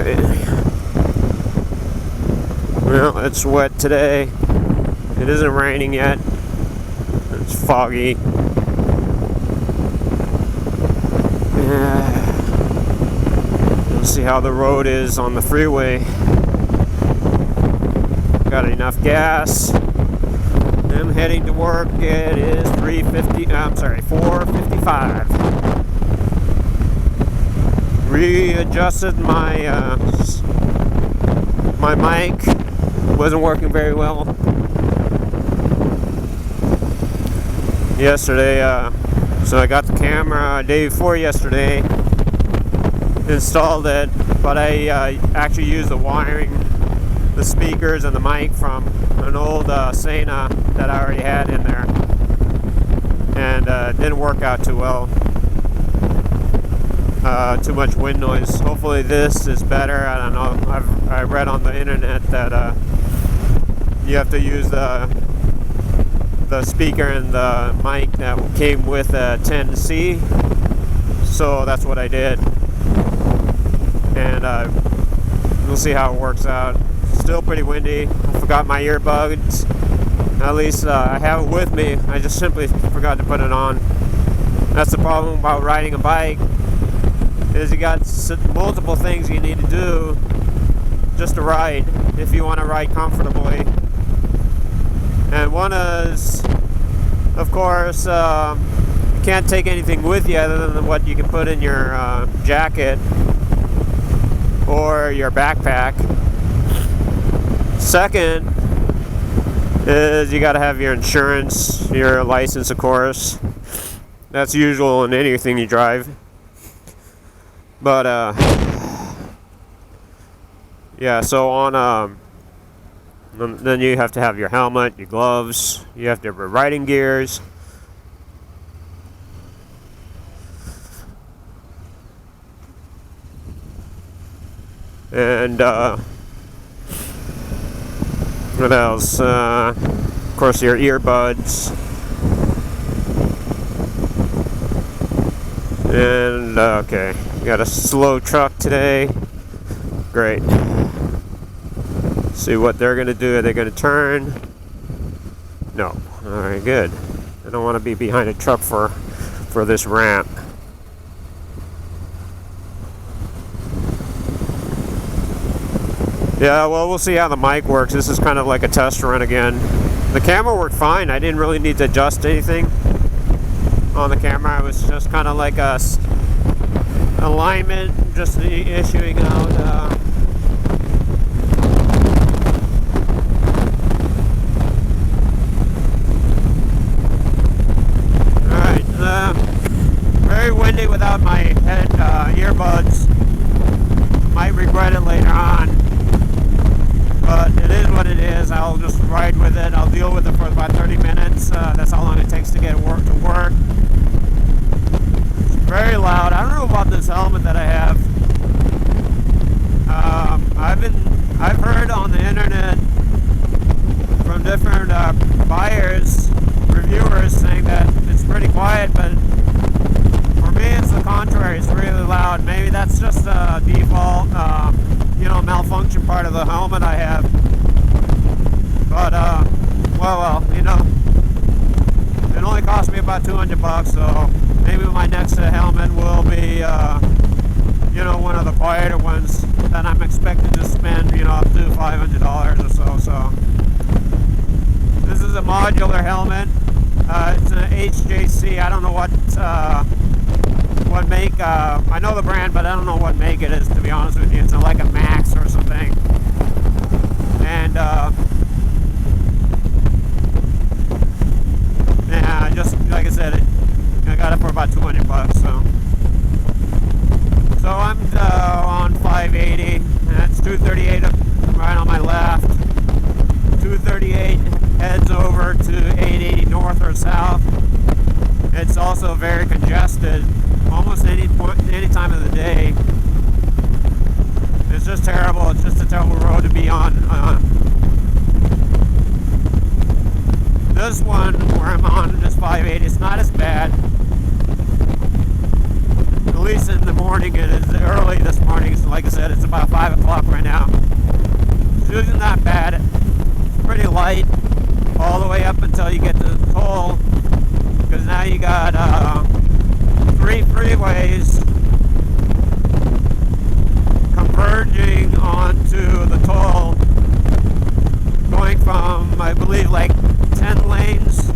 Alright. Well, it's wet today. It isn't raining yet. It's foggy. We'll see how the road is on the freeway. Got enough gas. I'm heading to work. It is 4:55. Readjusted my my mic. Wasn't working very well yesterday. So I got the camera day before yesterday, installed it, but I actually used the wiring, the speakers and the mic from an old Sena that I already had in there, and it didn't work out too well. Too much wind noise. Hopefully this is better. I don't know. I read on the internet that you have to use the speaker and the mic that came with a 10c, so that's what I did, and we'll see how it works out. Still pretty windy. I forgot my earbuds. At least I have it with me. I just simply forgot to put it on. That's the problem about riding a bike, is you got multiple things you need to do just to ride if you want to ride comfortably. And one is, of course, you can't take anything with you other than what you can put in your jacket or your backpack. Second is you got to have your insurance, your license, of course. That's usual in anything you drive. But yeah, so on then you have to have your helmet, your gloves, you have to have your riding gears. And what else? Of course, your earbuds. And okay, we got a slow truck today. Great. See what they're gonna do. Are they gonna turn? No. Alright, good. I don't want to be behind a truck for this ramp. Yeah, well, we'll see how the mic works. This is kind of like a test run again. The camera worked fine. I didn't really need to adjust anything on the camera. It was just kind of like a alignment, just issuing out very windy without my head earbuds. Might regret it later on, but it is what it is. I'll just ride with it. I'll deal with it for about 30 minutes. That's how long it takes to get work to work. It's very loud. I don't know about this helmet that I have. I've heard on the internet from different buyers, reviewers, saying that it's pretty quiet, but for me it's the contrary. It's really loud. Maybe that's just a default malfunction part of the helmet I have, but well, it only cost me about $200, so maybe my next helmet will be one of the quieter ones that I'm expected to spend up to $500 or so. So this is a modular helmet. It's an HJC. I don't know what make. I know the brand, but I don't know what make it is, to be honest with you. It's like a Max or something. And yeah, just like I said, I got it for about $200. So I'm on 580. That's 238 right on my left. 238 heads over to 880 north or south. It's also very congested almost any time of the day. It's just terrible. It's just a terrible road to be on. This one where I'm on, this 580, it's not as bad. A least in the morning. It is early this morning. So like I said, it's about 5 o'clock right now. It's not bad. It's pretty light all the way up until you get to the toll, because now you got 3 freeways converging onto the toll, going from, I believe, like 10 lanes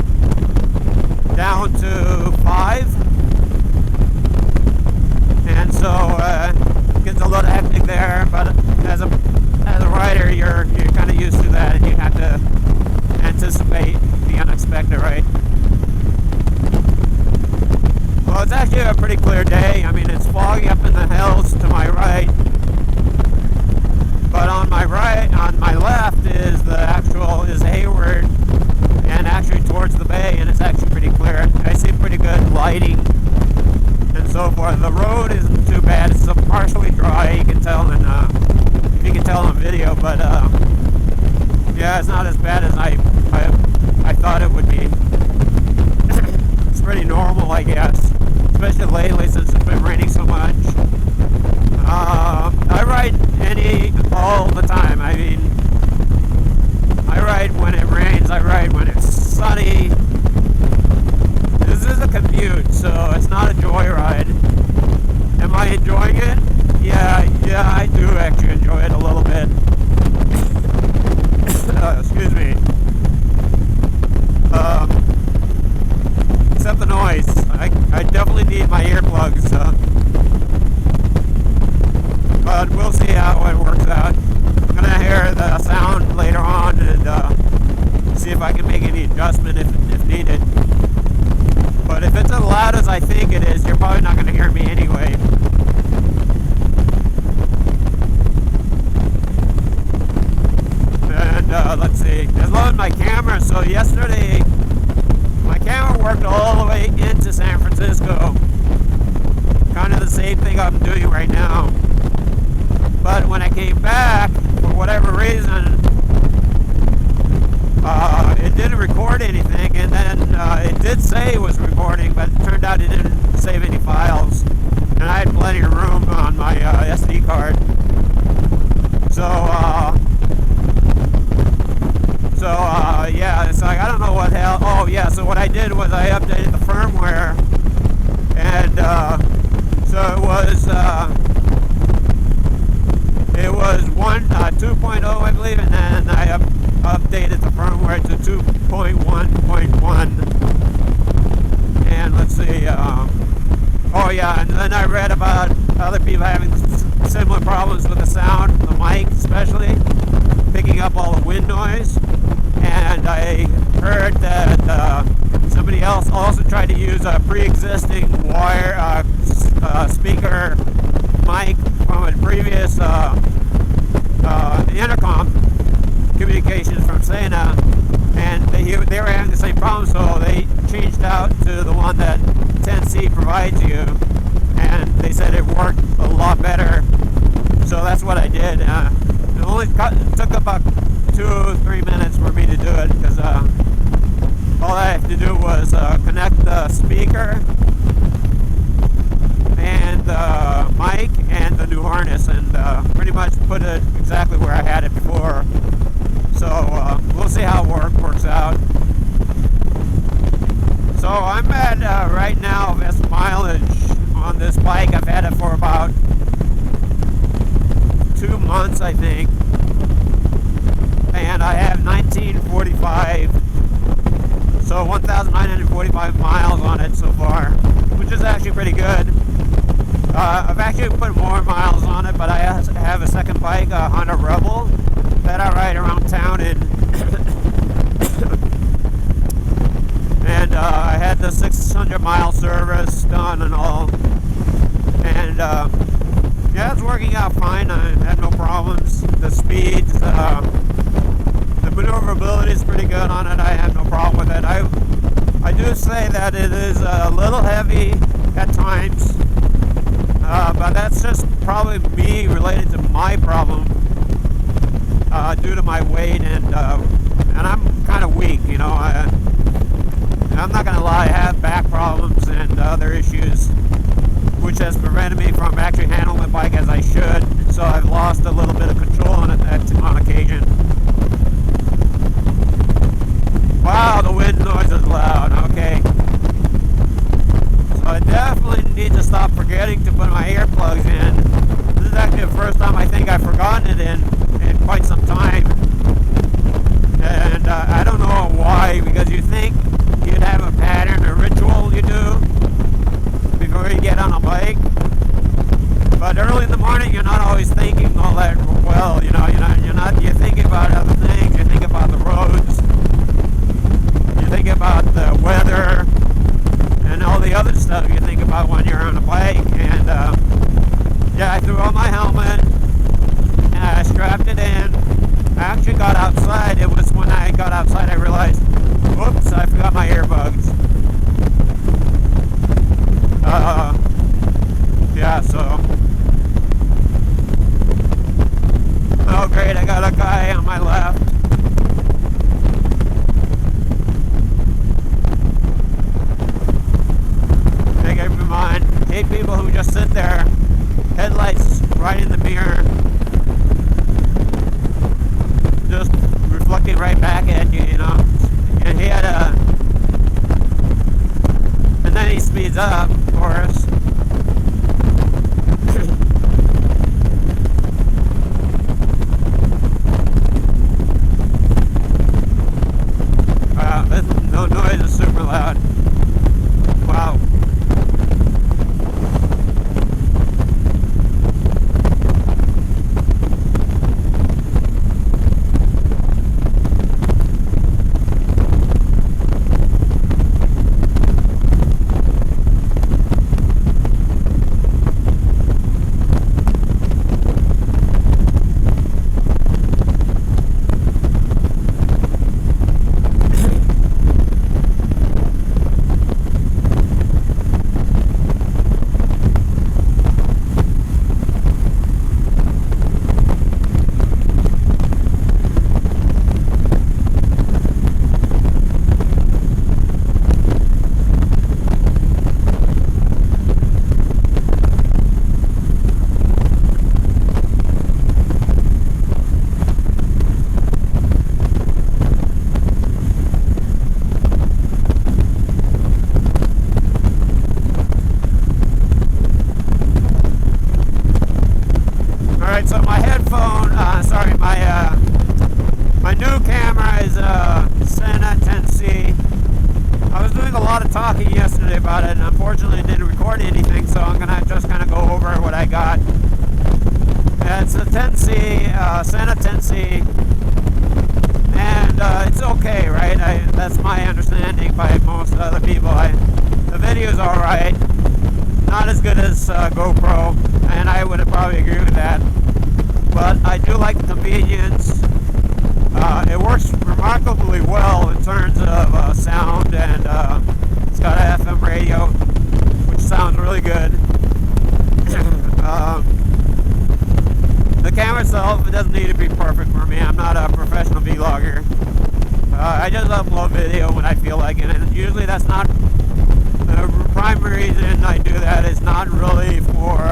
down to 5. And so it gets a little hectic there, but as a rider, you're kind of used to that, and you have to anticipate the unexpected, right? Well, it's actually a pretty clear day. I mean, it's foggy up in the hills to my right, but on my left is Hayward, and actually towards the bay, and it's actually pretty clear. I see pretty good lighting and so forth. The road isn't too bad. It's partially dry. You can tell in video, but yeah, it's not as bad as I thought it would be. It's pretty normal, I guess, especially lately since it's been raining so much. I ride all the time. I mean, I ride when it rains. I ride when it's sunny. This is a commute, so it's not a joyride. Am I enjoying it? Yeah, I do actually enjoy it a little bit. Excuse me. Except the noise. I definitely need my earplugs. But we'll see how it works out. I'm gonna hear the sound later on and see if I can make any adjustment if needed. But if it's as loud as I think it is, you're probably not gonna hear me anyway. And let's see, as long as my camera, so yesterday my camera worked all the way into San Francisco. Kind of the same thing I'm doing right now. But when I came back, for whatever reason, it didn't record anything, and then it did say it was recording, but it turned out it didn't save any files. And I had plenty of room on my SD card. Yeah, it's like, I don't know what hell. Oh yeah, so what I did was I updated the firmware, and so it was 2.0, I believe, and then I updated the firmware to 2.1.1. And let's see, oh yeah, and then I read about other people having similar problems with the sound, the mic especially, picking up all the wind noise. And I heard that somebody else also tried to use a pre-existing wire speaker mic from a previous intercom communications from Sena, and they were having the same problem, so they changed out to the one that 10c provides you, and they said it worked a lot better. So that's what I did. It only took about 2-3 minutes for me to do it, because all I have to do was connect the speaker and the mic and the new harness, and pretty much put it exactly where I had it before. So we'll see how it works out. So I'm at right now best mileage on this bike. I've had it for about 2 months, I think, and I have 1945, so 1,945 miles on it so far, which is actually pretty good. I've actually put more miles on it, but I have a second bike, a Honda Rebel, that I ride around town in. And I had the 600-mile service done and all. And yeah, it's working out fine. I had no problems. The speeds, the maneuverability is pretty good on it. I have no problem with it. I do say that it is a little heavy at times. But that's just probably me related to my problem due to my weight, and I'm kind of weak, you know. I'm not gonna lie, I have back problems and other issues which has prevented me from actually handling the bike as I should. So I've lost a little bit of control on it on occasion. Wow, the wind noise is loud. Okay. So I definitely need to stop forgetting to put my earplugs in. This is actually the first time I think I've forgotten it in quite some time. And I don't know why, because you think you'd have a pattern or ritual you do before you get on a bike. But early in the morning, you're not always thinking all that well. You're thinking about other things. You think about the roads. You think about the weather and all the other stuff you think about when you're on a bike. And yeah, I threw on my helmet and I strapped it in. I actually got outside. It was when I got outside I realized, whoops, I forgot my earbuds. Yeah, so. Oh great, I got a guy on my left. Keep in mind, hate people who just sit there, headlights right in the mirror, just reflecting right back at you, you know. And he had and then he speeds up, of course. No noise is super loud. Wow. So my headphone, my new camera is a Sena 10c. I was doing a lot of talking yesterday about it, and unfortunately didn't record anything, so I'm gonna just kind of go over what I got. It's a 10c, Sena 10c, and it's okay, right? That's my understanding by most other people. The video's all right, not as good as GoPro, and I would probably agree with that. But I do like the convenience. It works remarkably well in terms of sound, and it's got an FM radio, which sounds really good. The camera itself, it doesn't need to be perfect for me. I'm not a professional vlogger. I just upload video when I feel like it, and usually that's not the primary reason I do that. Is not really for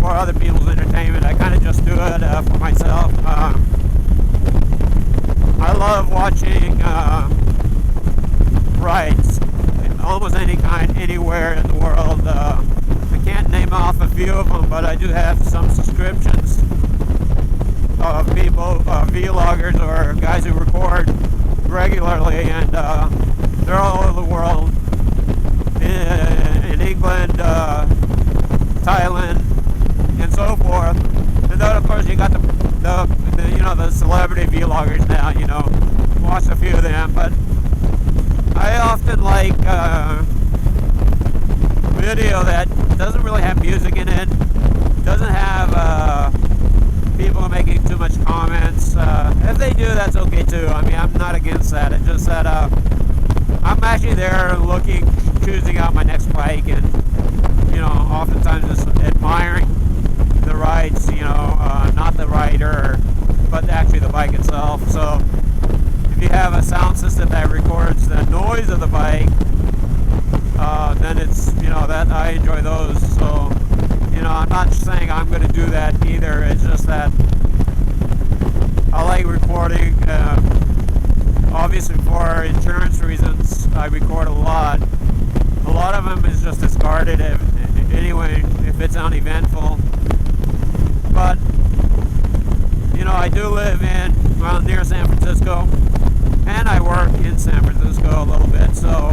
other people's entertainment. I kind of just do it for myself. I love watching rides, almost any kind, anywhere in the world. I can't name off a few of them, but I do have some subscriptions of people, vloggers or guys who record regularly, and they're all over the world. In England, Thailand, and so forth. And then of course you got the celebrity vloggers now, watch a few of them. But I often like video that doesn't really have music in it, doesn't have people making too much comments. If they do, that's okay too. I mean, I'm not against that. It's just that I'm actually there choosing out my next bike, and oftentimes just admiring the rides, not the rider, but actually the bike itself. So if you have a sound system that records the noise of the bike, then it's, that I enjoy those. So, I'm not saying I'm going to do that either. It's just that I like recording. Obviously, for insurance reasons, I record a lot. A lot of them is just discarded anyway if it's uneventful. But I do live near San Francisco, and I work in San Francisco a little bit. So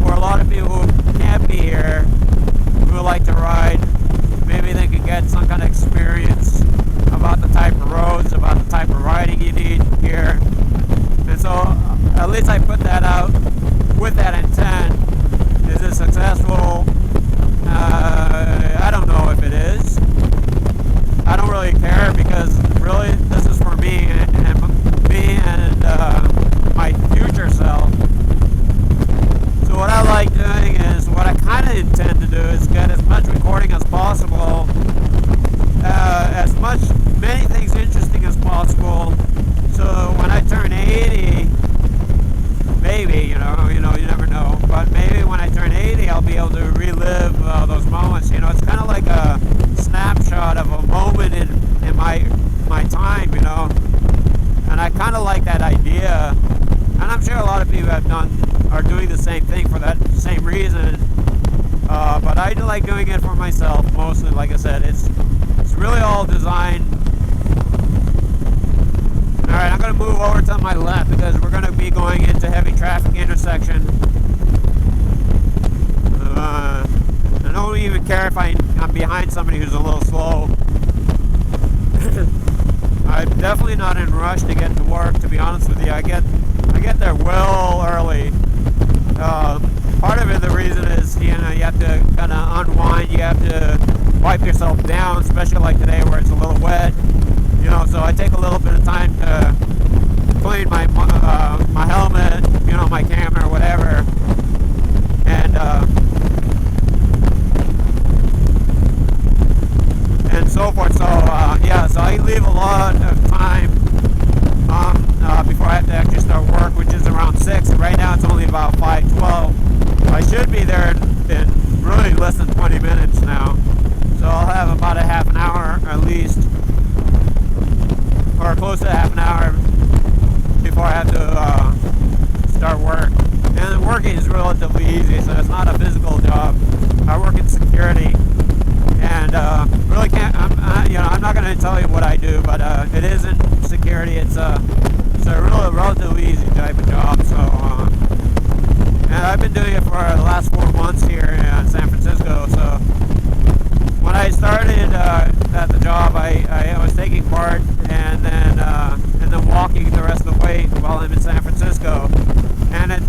for a lot of people who can't be here, who would like to ride, maybe they could get some kind of experience about the type of roads, about the type of riding you need here. And so at least I put that out with that intent. Is it successful? I don't know if it is. I don't really care, because really this is for me and my future self. So what I like doing is, what I kind of intend to do is get as much recording as possible, many things interesting as possible. So when I turn 80, maybe, you never know, but maybe when I turn 80, I'll be able to relive those moments. It's kind of like a snapshot of a moment in my time, and I kind of like that idea, and I'm sure a lot of people are doing the same thing for that same reason, but I do like doing it for myself mostly. Like I said, it's really all designed. Alright, I'm going to move over to my left because we're going to be going into heavy traffic intersection. I don't even care if I'm behind somebody who's a little slow. I'm definitely not in a rush to get to work, to be honest with you. I get there well early. Part of it, the reason is, you have to kind of unwind, you have to wipe yourself down, especially like today where it's a little wet. So I take a little bit of time to clean my helmet, my camera, whatever, and so forth. So so I leave a lot of time before I have to actually start work, which is around 6. And right now it's only about 5:12. I should be there in really less than 20 minutes now. So I'll have about a half an hour at least, or close to half an hour before I have to start work. And working is relatively easy, so it's not a physical job. I work in security, and really can't. I'm not going to tell you what I do, but it isn't security. It's a really relatively easy type of job. So, and I've been doing it for the last 4 months here in San Francisco. So when I started at the job, I was taking part and then walking the rest of the way while I'm in San Francisco, and it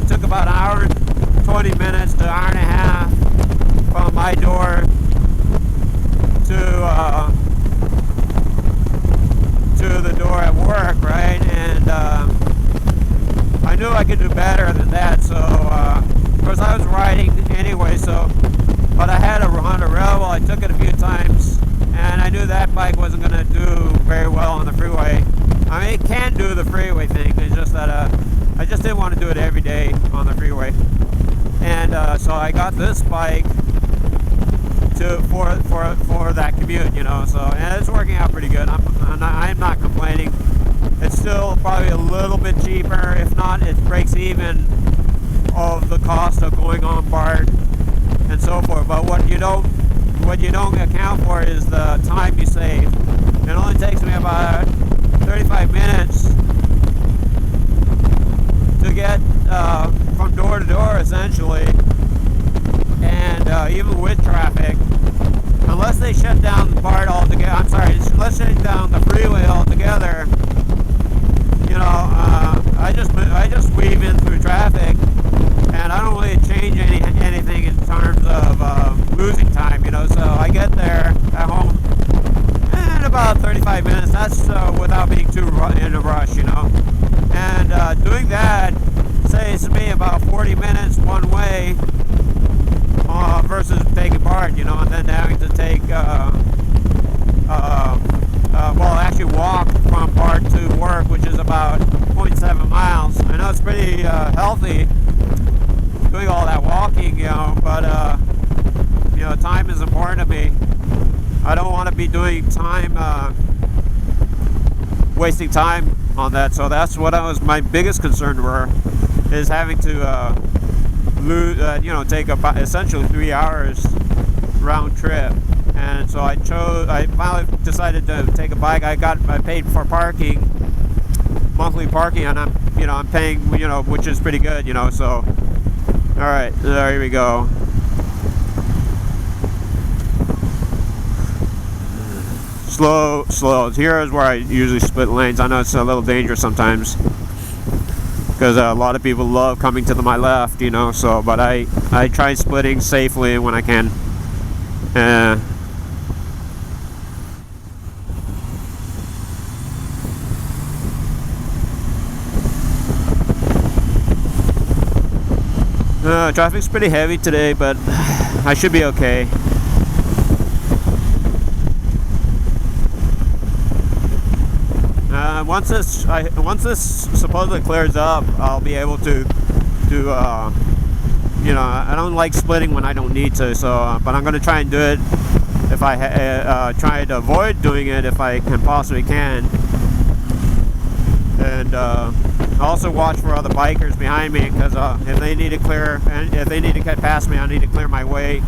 took about an hour and 20 minutes to an hour and a half from my door to the door at work, right? And I knew I could do better than that. So of course I was riding anyway. But I had a Honda Rebel. I took it a few times, and I knew that bike wasn't going to do very well on the freeway. I mean, it can do the freeway thing. It's just that I just didn't want to do it every day on the freeway. And so I got this bike for that commute, So, and it's working out pretty good. I'm not complaining. It's still probably a little bit cheaper. If not, it breaks even of the cost of going on BART and so forth. But what you don't account for is the time you save. It only takes me about 35 minutes to get from door to door, essentially, and even with traffic, unless they shut down the BART altogether. Unless they shut down the freeway altogether. I just weave in through traffic, and I don't really change anything in terms of losing time. So I get there at home in about 35 minutes. That's without being too in a rush, And doing that saves me about 40 minutes one way versus taking BART, and then having to take actually walk from BART to work, which is about 0.7 miles. I know it's pretty healthy I don't want to be doing time, wasting time on that. So that's what my biggest concern were, is having to take about essentially 3 hours round trip. And so I finally decided to take a bike. I paid for parking, monthly parking, and I'm paying, which is pretty good, so all right, there we go. Slow. Here is where I usually split lanes. I know it's a little dangerous sometimes because a lot of people love coming to my left, so, but I try splitting safely when I can. Traffic's pretty heavy today, but I should be okay. Once this supposedly clears up, I'll be able to I don't like splitting when I don't need to, so but I'm going to try and do it if I try to avoid doing it if I possibly can. And also watch for other bikers behind me, because if they need to get past me, I need to clear my way,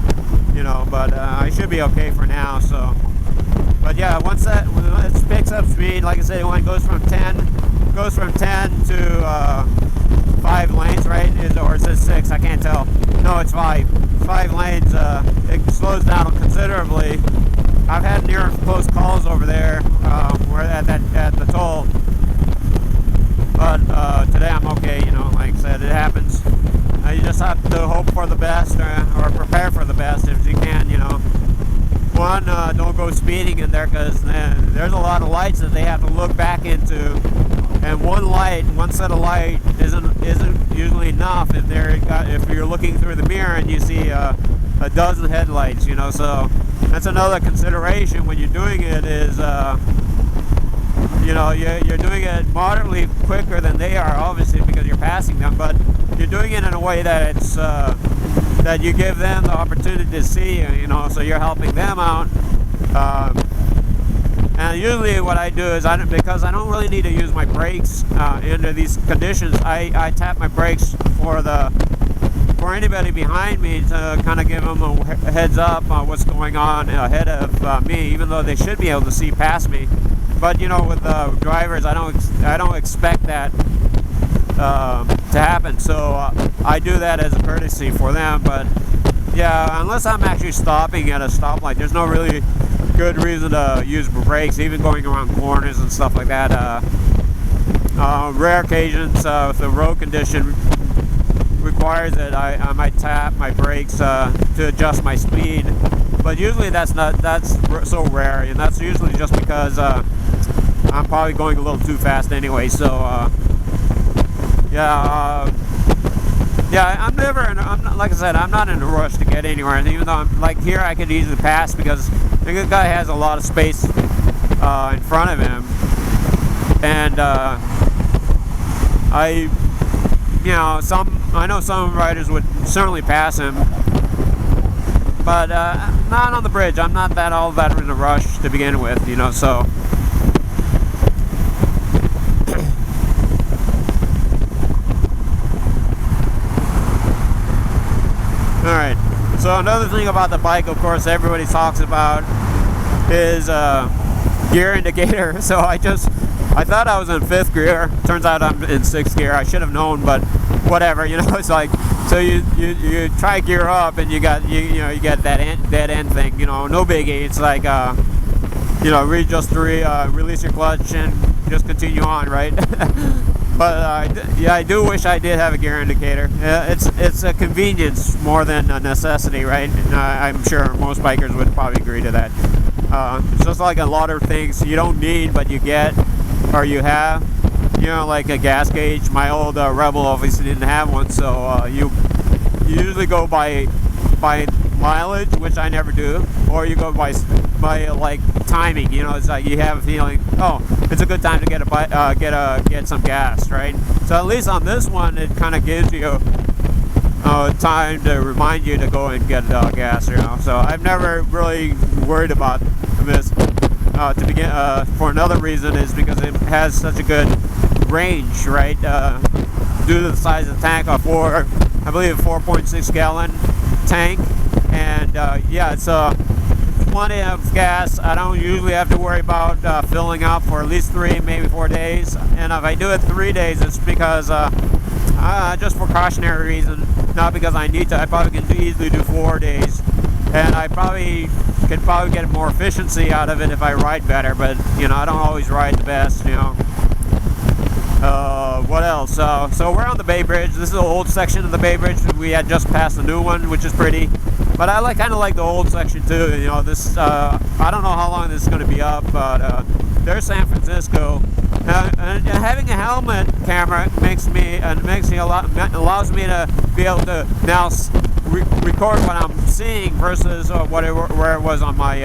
but I should be okay for now. So, but yeah, once it picks up speed, like I said, when it goes from 10 to 5 lanes, right? Or is it 6? I can't tell. No, it's 5 lanes. It slows down considerably. I've had near close calls over there where at the toll. But today I'm okay, like I said, it happens. You just have to hope for the best or prepare for the best if you can, One, don't go speeding in there, because there's a lot of lights that they have to look back into, and one set of light isn't usually enough if you're looking through the mirror and you see a dozen headlights, so that's another consideration when you're doing it is you're doing it moderately quicker than they are, obviously, because you're passing them, but you're doing it in a way that it's that you give them the opportunity to see you, so you're helping them out. And usually what I do is, because I don't really need to use my brakes under these conditions, I tap my brakes for anybody behind me to kind of give them a heads up on what's going on ahead of me, even though they should be able to see past me. But with drivers, I don't expect that to happen. So I do that as a courtesy for them. But yeah, unless I'm actually stopping at a stoplight, there's no really good reason to use brakes, even going around corners and stuff like that. Rare occasions, if the road condition requires it, I might tap my brakes to adjust my speed. But usually that's so rare, and that's usually just because I'm probably going a little too fast anyway. So I'm not, like I said, I'm not in a rush to get anywhere. And even though I'm like here, I could easily pass because the guy has a lot of space in front of him, and I know some riders would certainly pass him, but not on the bridge. I'm not all that in a rush to begin with, so. Alright, so another thing about the bike, of course, everybody talks about is gear indicator. So I thought I was in 5th gear. Turns out I'm in 6th gear. I should have known, but whatever, it's like, so you try gear up and you get that dead end thing, no biggie. It's like release your clutch and just continue on, right? But I do wish I did have a gear indicator. It's a convenience more than a necessity, right? And I'm sure most bikers would probably agree to that. It's just like a lot of things you don't need, but you get or you have. Like a gas gauge. My old Rebel obviously didn't have one, so you usually go by mileage, which I never do, or you go by like timing. It's like you have a feeling, oh, it's a good time to get some gas, right? So at least on this one, it kind of gives you time to remind you to go and get gas. So I've never really worried about this to begin for another reason, is because it has such a good range, right? Due to the size of the tank, I believe a 4.6 gallon tank, and yeah, it's plenty of gas. I don't usually have to worry about filling up for at least 3, maybe 4 days, and if I do it 3 days, it's because just for cautionary reason, not because I need to. I probably can easily do 4 days, and I could probably get more efficiency out of it if I ride better, but you know, I don't always ride the best, you know. What else? So we're on the Bay Bridge. This is the old section of the Bay Bridge. We had just passed the new one, which is pretty. But I kind of like the old section too. You know, this. I don't know how long this is going to be up, but there's San Francisco. And having a helmet camera allows me to be able to now record what I'm seeing versus where it was on my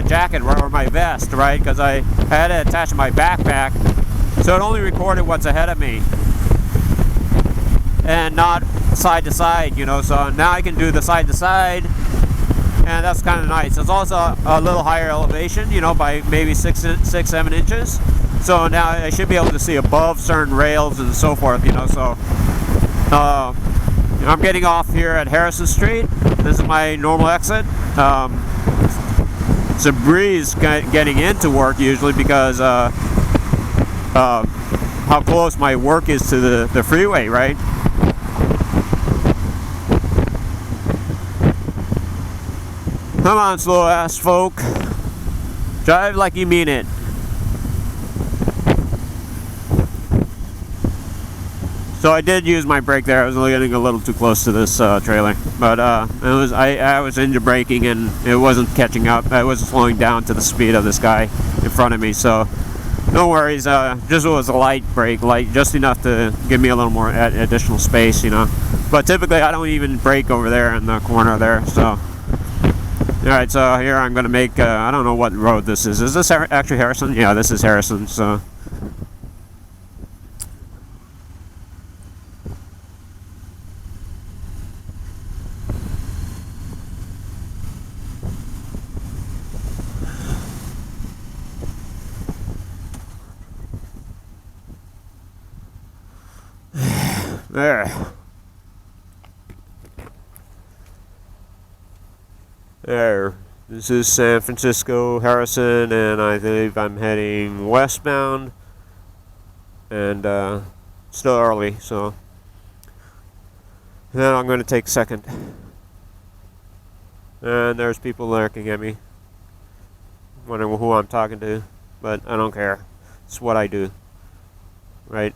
jacket or my vest, right? Because I had it attached to my backpack, so it only recorded what's ahead of me and not side to side, you know. So now I can do the side to side, and that's kind of nice. It's also a little higher elevation, you know, by maybe 6-7 inches. So now I should be able to see above certain rails and so forth, you know. So I'm getting off here at Harrison Street. This is my normal exit. It's a breeze getting into work usually because how close my work is to the freeway, right? Come on, slow ass folk. Drive like you mean it. So I did use my brake there. I was getting a little too close to this trailer, but I was into braking and it wasn't catching up. I was slowing down to the speed of this guy in front of me. So no worries. Just was a light brake, just enough to give me a little more additional space, you know. But typically I don't even brake over there in the corner there. So all right. So here I'm going to make. I don't know what road this is. Is this actually Harrison? Yeah, this is Harrison. So. There. This is San Francisco, Harrison, and I believe I'm heading westbound. And still early, so then I'm going to take second. And there's people lurking at me, wondering who I'm talking to, but I don't care. It's what I do, right?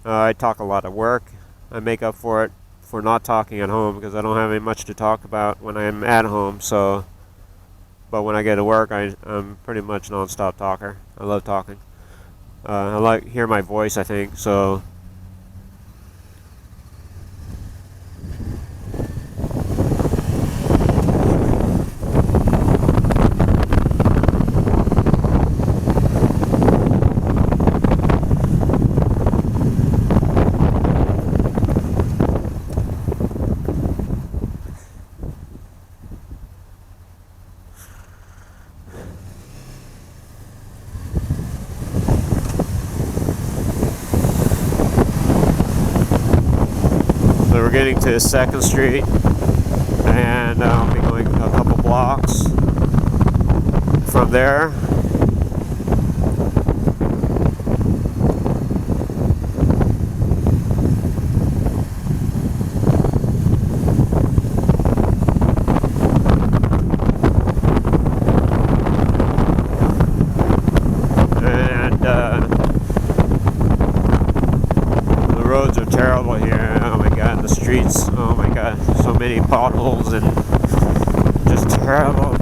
I talk a lot at work. I make up for it for not talking at home because I don't have much to talk about when I'm at home. So, but when I get to work, I'm pretty much non-stop talker. I love talking. I hear my voice, I think. So. We're getting to 2nd Street, and I'll be going a couple blocks from there. And the roads are terrible here. The streets, oh my god, so many potholes and just terrible.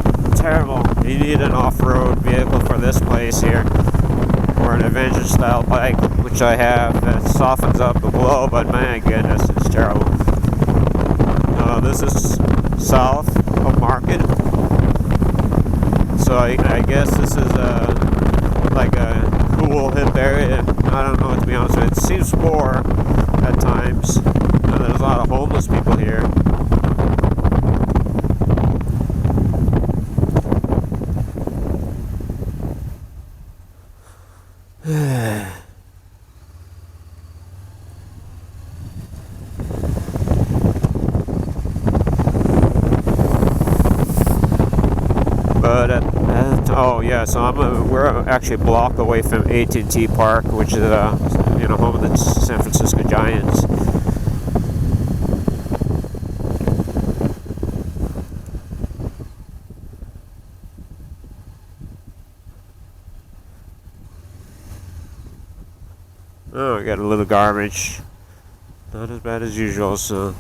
You need an off-road vehicle for this place here, or an adventure style bike, which I have, that softens up the blow, but my goodness, it's terrible. This is south of Market, so I guess this is like a cool hip area. I don't know, to be honest with you. It seems poor at times. There's a lot of homeless people here. neighborhood. Oh yeah, so we're actually a block away from AT&T Park, which is home of the San Francisco Giants. Oh, we got a little garbage. Not as bad as usual, so.